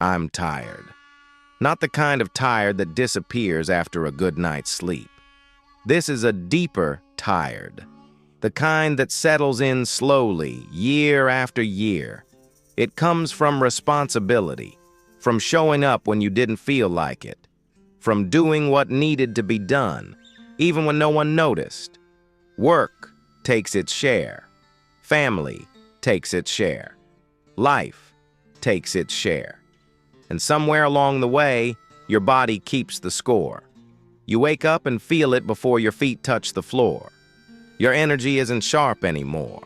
I'm tired. Not the kind of tired that disappears after a good night's sleep. This is a deeper tired, the kind that settles in slowly, year after year. It comes from responsibility, from showing up when you didn't feel like it, from doing what needed to be done, even when no one noticed. Work takes its share. Family takes its share. Life takes its share. And somewhere along the way, your body keeps the score. You wake up and feel it before your feet touch the floor. Your energy isn't sharp anymore.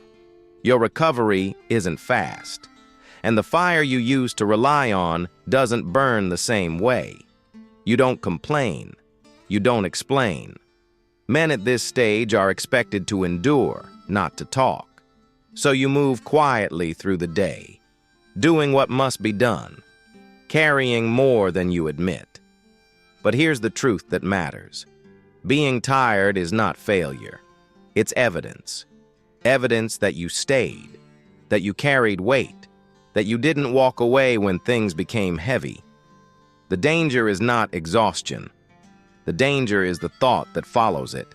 Your recovery isn't fast. And the fire you used to rely on doesn't burn the same way. You don't complain. You don't explain. Men at this stage are expected to endure, not to talk. So you move quietly through the day, doing what must be done, carrying more than you admit. But here's the truth that matters. Being tired is not failure. It's evidence. Evidence that you stayed, that you carried weight, that you didn't walk away when things became heavy. The danger is not exhaustion. The danger is the thought that follows it.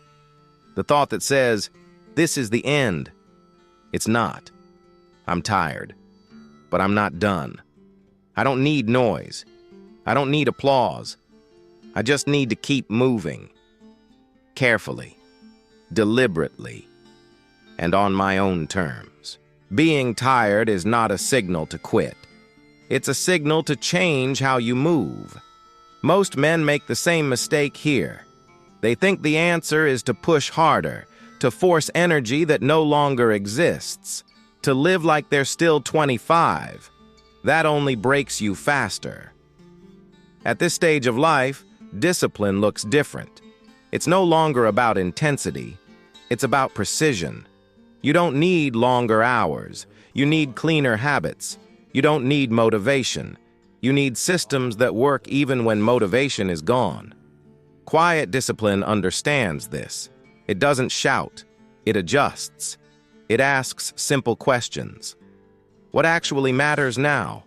The thought that says, "This is the end." It's not. I'm tired, but I'm not done. I don't need noise. I don't need applause. I just need to keep moving. Carefully, deliberately, and on my own terms. Being tired is not a signal to quit. It's a signal to change how you move. Most men make the same mistake here. They think the answer is to push harder, to force energy that no longer exists, to live like they're still 25. That only breaks you faster. At this stage of life, discipline looks different. It's no longer about intensity. It's about precision. You don't need longer hours. You need cleaner habits. You don't need motivation. You need systems that work even when motivation is gone. Quiet discipline understands this. It doesn't shout. It adjusts. It asks simple questions. What actually matters now?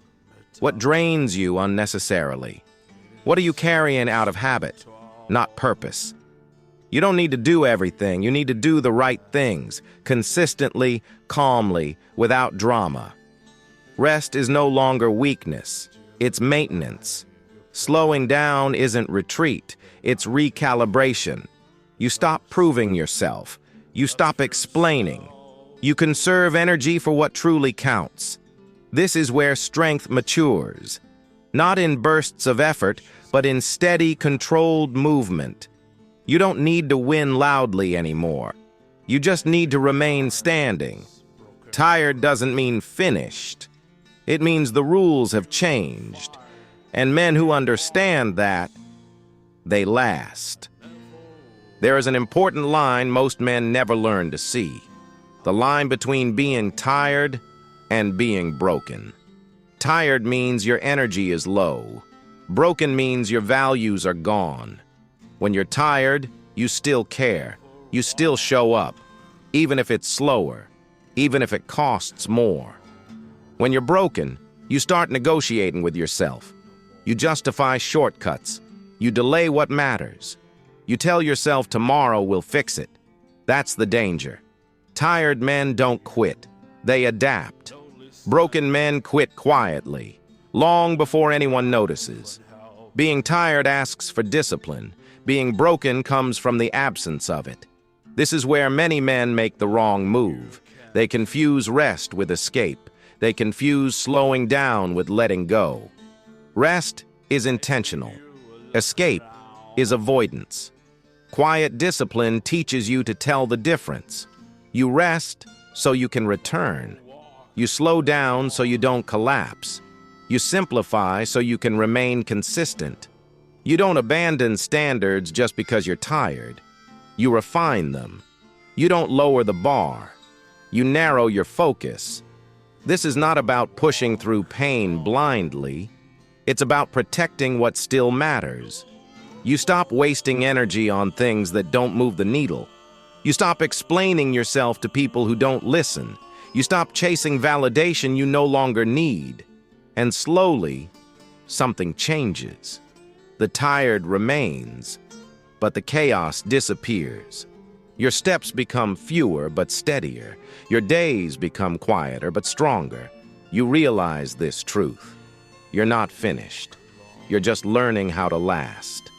What drains you unnecessarily? What are you carrying out of habit, not purpose? You don't need to do everything. You need to do the right things, consistently, calmly, without drama. Rest is no longer weakness. It's maintenance. Slowing down isn't retreat. It's recalibration. You stop proving yourself. You stop explaining. You conserve energy for what truly counts. This is where strength matures. Not in bursts of effort, but in steady, controlled movement. You don't need to win loudly anymore. You just need to remain standing. Tired doesn't mean finished. It means the rules have changed. And men who understand that, they last. There is an important line most men never learn to see. The line between being tired and being broken. Tired means your energy is low. Broken means your values are gone. When you're tired, you still care. You still show up, even if it's slower, even if it costs more. When you're broken, you start negotiating with yourself. You justify shortcuts. You delay what matters. You tell yourself tomorrow will fix it. That's the danger. Tired men don't quit. They adapt. Broken men quit quietly, long before anyone notices. Being tired asks for discipline. Being broken comes from the absence of it. This is where many men make the wrong move. They confuse rest with escape. They confuse slowing down with letting go. Rest is intentional. Escape is avoidance. Quiet discipline teaches you to tell the difference. You rest so you can return. You slow down so you don't collapse. You simplify so you can remain consistent. You don't abandon standards just because you're tired. You refine them. You don't lower the bar. You narrow your focus. This is not about pushing through pain blindly. It's about protecting what still matters. You stop wasting energy on things that don't move the needle. You stop explaining yourself to people who don't listen. You stop chasing validation you no longer need. And slowly, something changes. The tired remains, but the chaos disappears. Your steps become fewer but steadier. Your days become quieter but stronger. You realize this truth. You're not finished. You're just learning how to last.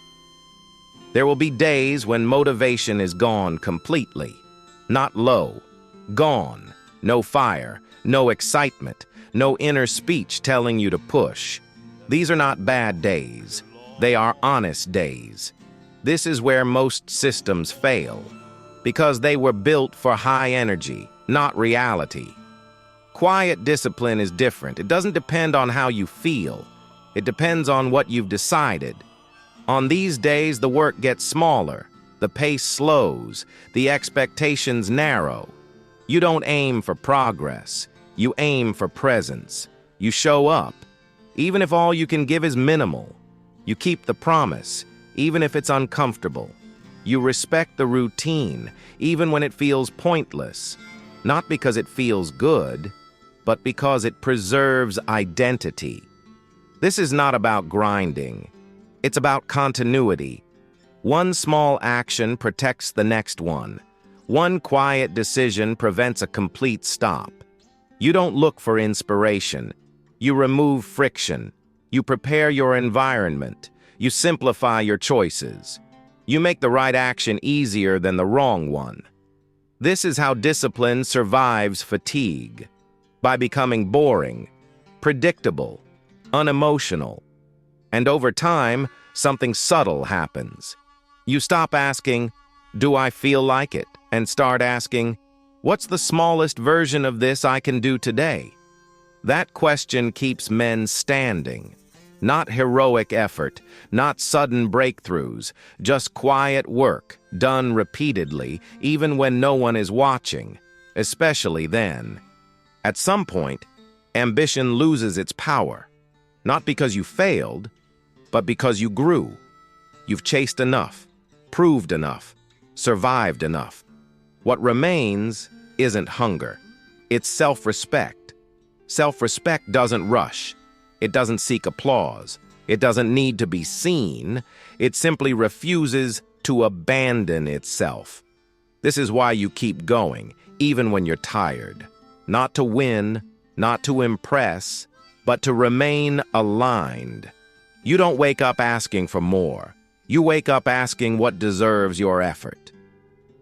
There will be days when motivation is gone completely. Not low. Gone. No fire. No excitement. No inner speech telling you to push. These are not bad days. They are honest days. This is where most systems fail, because they were built for high energy, not reality. Quiet discipline is different. It doesn't depend on how you feel. It depends on what you've decided. On these days, the work gets smaller, the pace slows, the expectations narrow. You don't aim for progress. You aim for presence. You show up, even if all you can give is minimal. You keep the promise, even if it's uncomfortable. You respect the routine, even when it feels pointless, not because it feels good, but because it preserves identity. This is not about grinding. It's about continuity. One small action protects the next one. One quiet decision prevents a complete stop. You don't look for inspiration. You remove friction. You prepare your environment. You simplify your choices. You make the right action easier than the wrong one. This is how discipline survives fatigue, by becoming boring, predictable, unemotional. And over time, something subtle happens. You stop asking, "Do I feel like it?" and start asking, "What's the smallest version of this I can do today?" That question keeps men standing. Not heroic effort, not sudden breakthroughs, just quiet work, done repeatedly, even when no one is watching, especially then. At some point, ambition loses its power, not because you failed, but because you grew. You've chased enough, proved enough, survived enough. What remains isn't hunger, it's self-respect. Self-respect doesn't rush. It doesn't seek applause. It doesn't need to be seen. It simply refuses to abandon itself. This is why you keep going, even when you're tired. Not to win, not to impress, but to remain aligned. You don't wake up asking for more. You wake up asking what deserves your effort.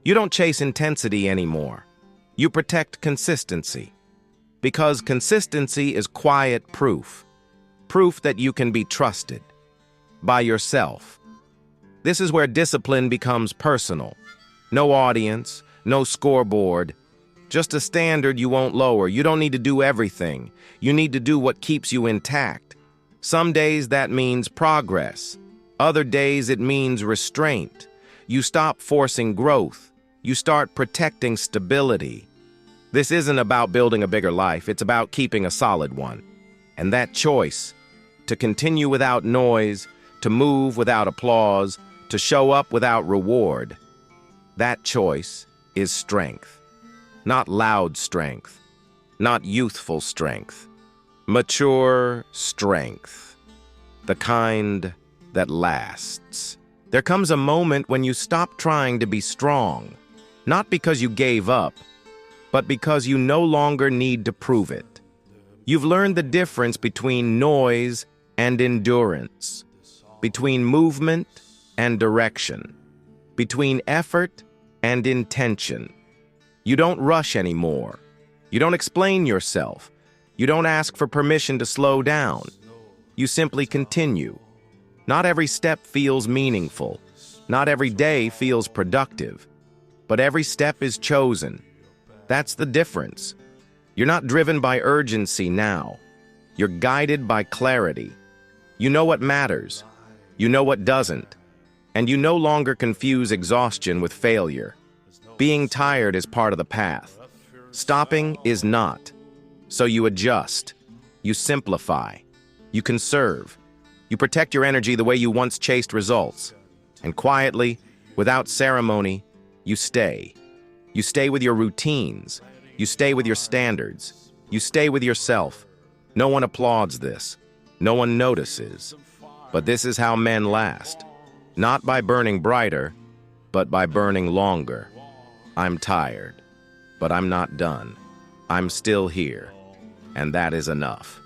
You don't chase intensity anymore. You protect consistency. Because consistency is quiet proof. Proof that you can be trusted by yourself. This is where discipline becomes personal. No audience, no scoreboard, just a standard you won't lower. You don't need to do everything. You need to do what keeps you intact. Some days that means progress. Other days it means restraint. You stop forcing growth. You start protecting stability. This isn't about building a bigger life. It's about keeping a solid one. And that choice, to continue without noise, to move without applause, to show up without reward, that choice is strength. Not loud strength, not youthful strength. Mature strength. The kind that lasts. There comes a moment when you stop trying to be strong, not because you gave up, but because you no longer need to prove it. You've learned the difference between noise and endurance, between movement and direction, between effort and intention. You don't rush anymore. You don't explain yourself. You don't ask for permission to slow down. You simply continue. Not every step feels meaningful. Not every day feels productive. But every step is chosen. That's the difference. You're not driven by urgency now. You're guided by clarity. You know what matters. You know what doesn't. And you no longer confuse exhaustion with failure. Being tired is part of the path. Stopping is not. So you adjust. You simplify. You conserve. You protect your energy the way you once chased results. And quietly, without ceremony, you stay. You stay with your routines. You stay with your standards. You stay with yourself. No one applauds this. No one notices. But this is how men last. Not by burning brighter, but by burning longer. I'm tired, but I'm not done. I'm still here, and that is enough.